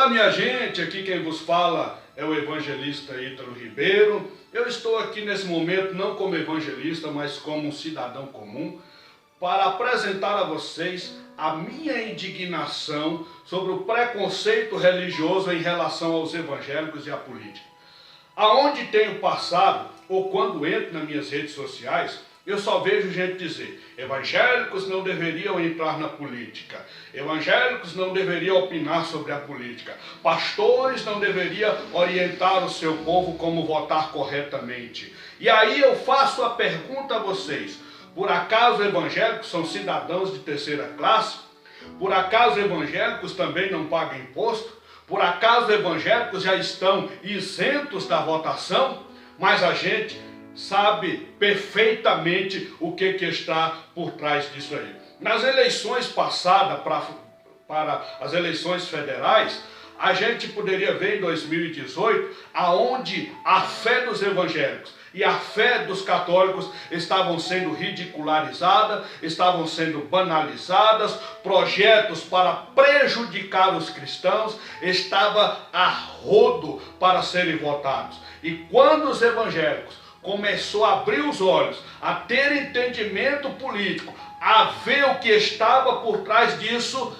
Olá, minha gente, aqui quem vos fala é o evangelista Ítalo Ribeiro. Eu estou aqui nesse momento não como evangelista, mas como um cidadão comum, para apresentar a vocês a minha indignação sobre o preconceito religioso em relação aos evangélicos e à política. Aonde tenho passado, ou quando entro nas minhas redes sociais, eu só vejo gente dizer: evangélicos não deveriam entrar na política, evangélicos não deveriam opinar sobre a política, pastores não deveriam orientar o seu povo como votar corretamente. E aí eu faço a pergunta a vocês: por acaso evangélicos são cidadãos de terceira classe? Por acaso evangélicos também não pagam imposto? Por acaso evangélicos já estão isentos da votação? Mas a gente sabe perfeitamente o que está por trás disso aí. Nas eleições passadas, para as eleições federais, a gente poderia ver em 2018, aonde a fé dos evangélicos e a fé dos católicos estavam sendo ridicularizadas, estavam sendo banalizadas, projetos para prejudicar os cristãos estavam a rodo para serem votados. E quando os evangélicos começou a abrir os olhos, a ter entendimento político, a ver o que estava por trás disso,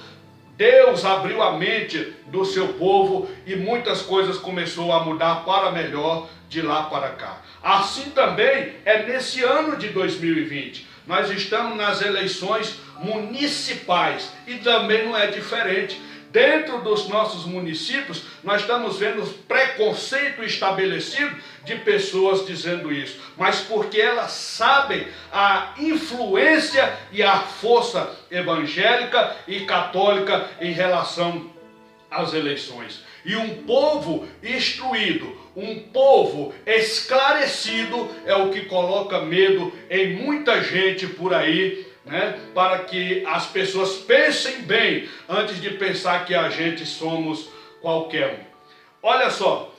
Deus abriu a mente do seu povo e muitas coisas começou a mudar para melhor de lá para cá. Assim também é nesse ano de 2020. Nós estamos nas eleições municipais e também não é diferente. Dentro dos nossos municípios, nós estamos vendo preconceito estabelecido de pessoas dizendo isso, mas porque elas sabem a influência e a força evangélica e católica em relação às eleições. E um povo instruído, um povo esclarecido é o que coloca medo em muita gente por aí, para que as pessoas pensem bem antes de pensar que a gente somos qualquer um. Olha só,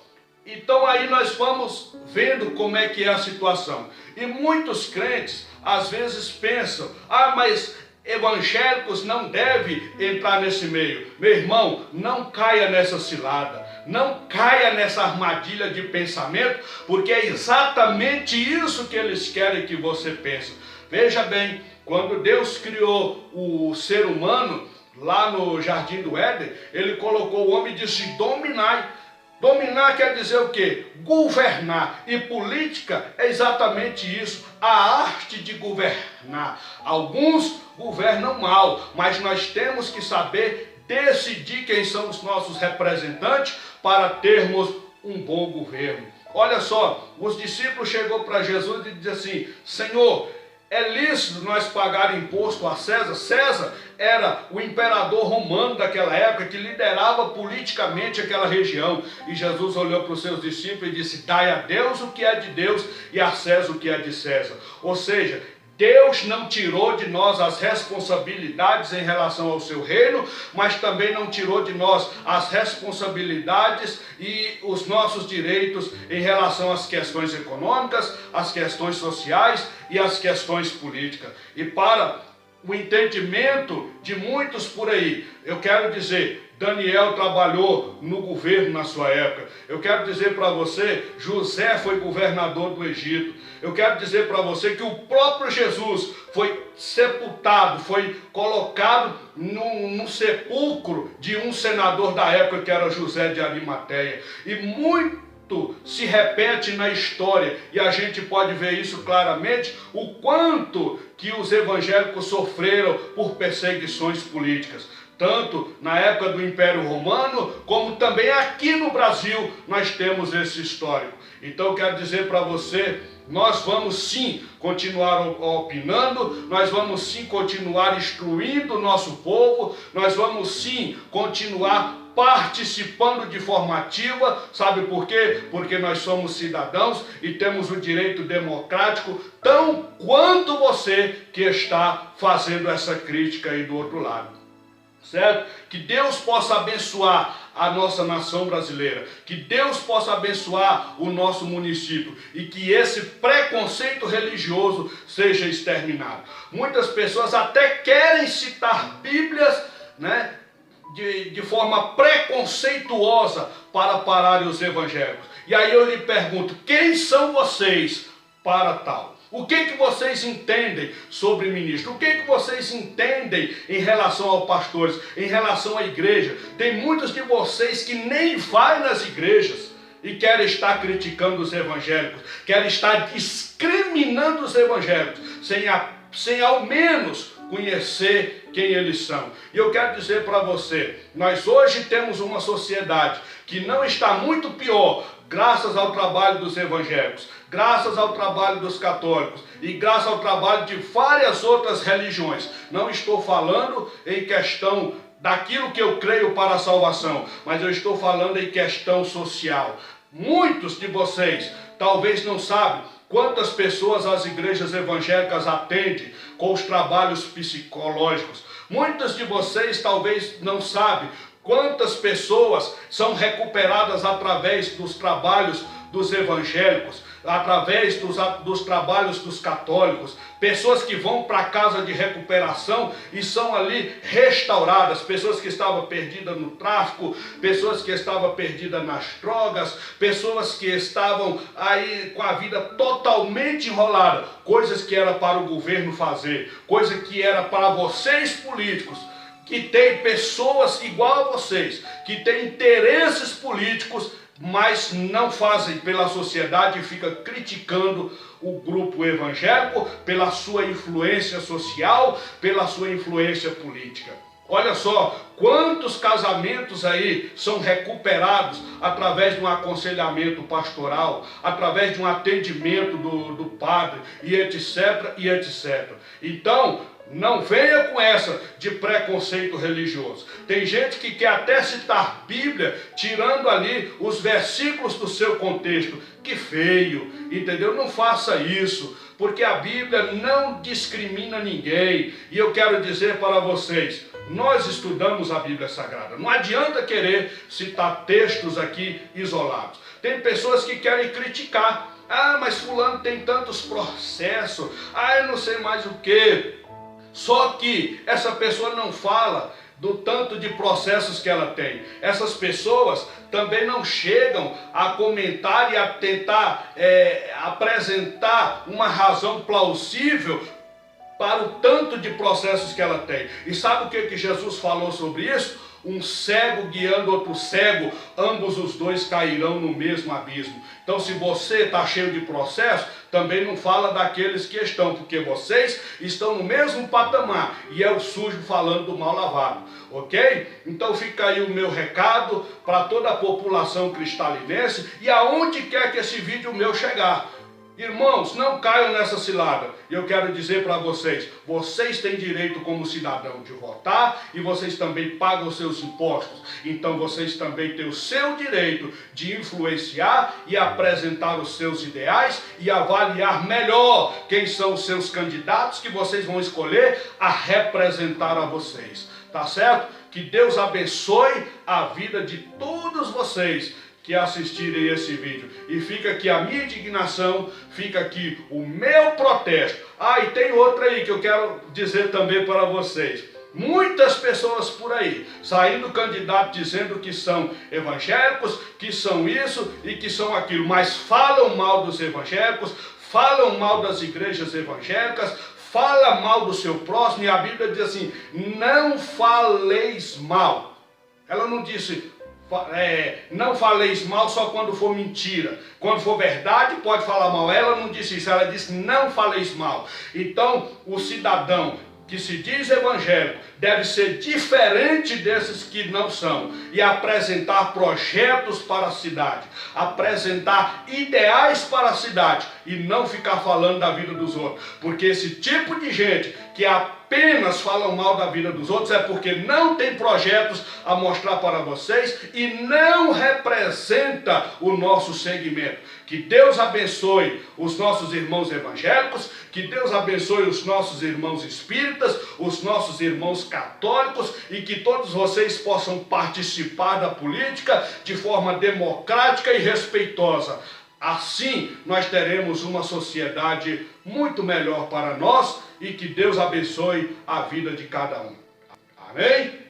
então aí nós vamos vendo como é que é a situação. E muitos crentes às vezes pensam: mas evangélicos não devem entrar nesse meio. Meu irmão, não caia nessa cilada, não caia nessa armadilha de pensamento, porque é exatamente isso que eles querem que você pense. Veja bem, quando Deus criou o ser humano, lá no Jardim do Éden, ele colocou o homem e disse: dominai. Dominar quer dizer o quê? Governar. E política é exatamente isso, a arte de governar. Alguns governam mal, mas nós temos que saber decidir quem são os nossos representantes para termos um bom governo. Olha só, os discípulos chegou para Jesus e dizem assim: Senhor, é lícito nós pagar imposto a César? César era o imperador romano daquela época que liderava politicamente aquela região. E Jesus olhou para os seus discípulos e disse: dai a Deus o que é de Deus e a César o que é de César. Ou seja, Deus não tirou de nós as responsabilidades em relação ao seu reino, mas também não tirou de nós as responsabilidades e os nossos direitos em relação às questões econômicas, às questões sociais e às questões políticas. E para o entendimento de muitos por aí, eu quero dizer: Daniel trabalhou no governo na sua época. Eu quero dizer para você, José foi governador do Egito. Eu quero dizer para você que o próprio Jesus foi sepultado, foi colocado no sepulcro de um senador da época que era José de Arimateia. E muito se repete na história, e a gente pode ver isso claramente, o quanto que os evangélicos sofreram por perseguições políticas. Tanto na época do Império Romano, como também aqui no Brasil, nós temos esse histórico. Então eu quero dizer para você, nós vamos sim continuar opinando, nós vamos sim continuar instruindo o nosso povo, nós vamos sim continuar participando de forma ativa. Sabe por quê? Porque nós somos cidadãos e temos o direito democrático, tão quanto você que está fazendo essa crítica aí do outro lado. Certo? Que Deus possa abençoar a nossa nação brasileira, que Deus possa abençoar o nosso município e que esse preconceito religioso seja exterminado. Muitas pessoas até querem citar Bíblias, de forma preconceituosa para pararem os evangélicos. E aí eu lhe pergunto, quem são vocês para tal? O que vocês entendem sobre ministro? O que vocês entendem em relação aos pastores, em relação à igreja? Tem muitos de vocês que nem vai nas igrejas e querem estar criticando os evangélicos, querem estar discriminando os evangélicos, sem ao menos conhecer quem eles são. E eu quero dizer para você, nós hoje temos uma sociedade que não está muito pior, graças ao trabalho dos evangélicos, graças ao trabalho dos católicos e graças ao trabalho de várias outras religiões. Não estou falando em questão daquilo que eu creio para a salvação, mas eu estou falando em questão social. Muitos de vocês talvez não sabem quantas pessoas as igrejas evangélicas atendem com os trabalhos psicológicos. Muitos de vocês talvez não sabem quantas pessoas são recuperadas através dos trabalhos dos evangélicos, através dos trabalhos dos católicos, pessoas que vão para a casa de recuperação e são ali restauradas, pessoas que estavam perdidas no tráfico, pessoas que estavam perdidas nas drogas, pessoas que estavam aí com a vida totalmente enrolada, coisas que era para o governo fazer, coisa que era para vocês políticos, que tem pessoas igual a vocês, que têm interesses políticos, mas não fazem pela sociedade e fica criticando o grupo evangélico pela sua influência social, pela sua influência política. Olha só, quantos casamentos aí são recuperados através de um aconselhamento pastoral, através de um atendimento do padre, e etc, e etc. Então, não venha com essa de preconceito religioso. Tem gente que quer até citar Bíblia, tirando ali os versículos do seu contexto. Que feio, entendeu? Não faça isso, porque a Bíblia não discrimina ninguém. E eu quero dizer para vocês, nós estudamos a Bíblia Sagrada. Não adianta querer citar textos aqui isolados. Tem pessoas que querem criticar. Ah, mas fulano tem tantos processos. Ah, eu não sei mais o quê. Só que essa pessoa não fala do tanto de processos que ela tem. Essas pessoas também não chegam a comentar e a tentar apresentar uma razão plausível para o tanto de processos que ela tem. E sabe o que Jesus falou sobre isso? Um cego guiando outro cego, ambos os dois cairão no mesmo abismo. Então, se você está cheio de processo, também não fala daqueles que estão, porque vocês estão no mesmo patamar, e é o sujo falando do mal lavado, ok? Então fica aí o meu recado para toda a população cristalinense, e aonde quer que esse vídeo meu chegar. Irmãos, não caiam nessa cilada. E eu quero dizer para vocês, vocês têm direito como cidadão de votar e vocês também pagam os seus impostos. Então vocês também têm o seu direito de influenciar e apresentar os seus ideais e avaliar melhor quem são os seus candidatos que vocês vão escolher a representar a vocês. Tá certo? Que Deus abençoe a vida de todos vocês que assistirem esse vídeo. E fica aqui a minha indignação, fica aqui o meu protesto. Ah, e tem outra aí que eu quero dizer também para vocês. Muitas pessoas por aí, saindo candidato dizendo que são evangélicos, que são isso e que são aquilo, mas falam mal dos evangélicos, falam mal das igrejas evangélicas, fala mal do seu próximo, e a Bíblia diz assim, não faleis mal. Ela não disse... não faleis mal só quando for mentira. Quando for verdade, pode falar mal. Ela não disse isso, ela disse não faleis mal. Então, o cidadão que se diz evangélico deve ser diferente desses que não são e apresentar projetos para a cidade, apresentar ideais para a cidade e não ficar falando da vida dos outros, porque esse tipo de gente que apenas falam mal da vida dos outros é porque não tem projetos a mostrar para vocês e não representa o nosso segmento. Que Deus abençoe os nossos irmãos evangélicos, que Deus abençoe os nossos irmãos espíritas, os nossos irmãos católicos e que todos vocês possam participar da política de forma democrática e respeitosa. Assim, nós teremos uma sociedade muito melhor para nós e que Deus abençoe a vida de cada um. Amém?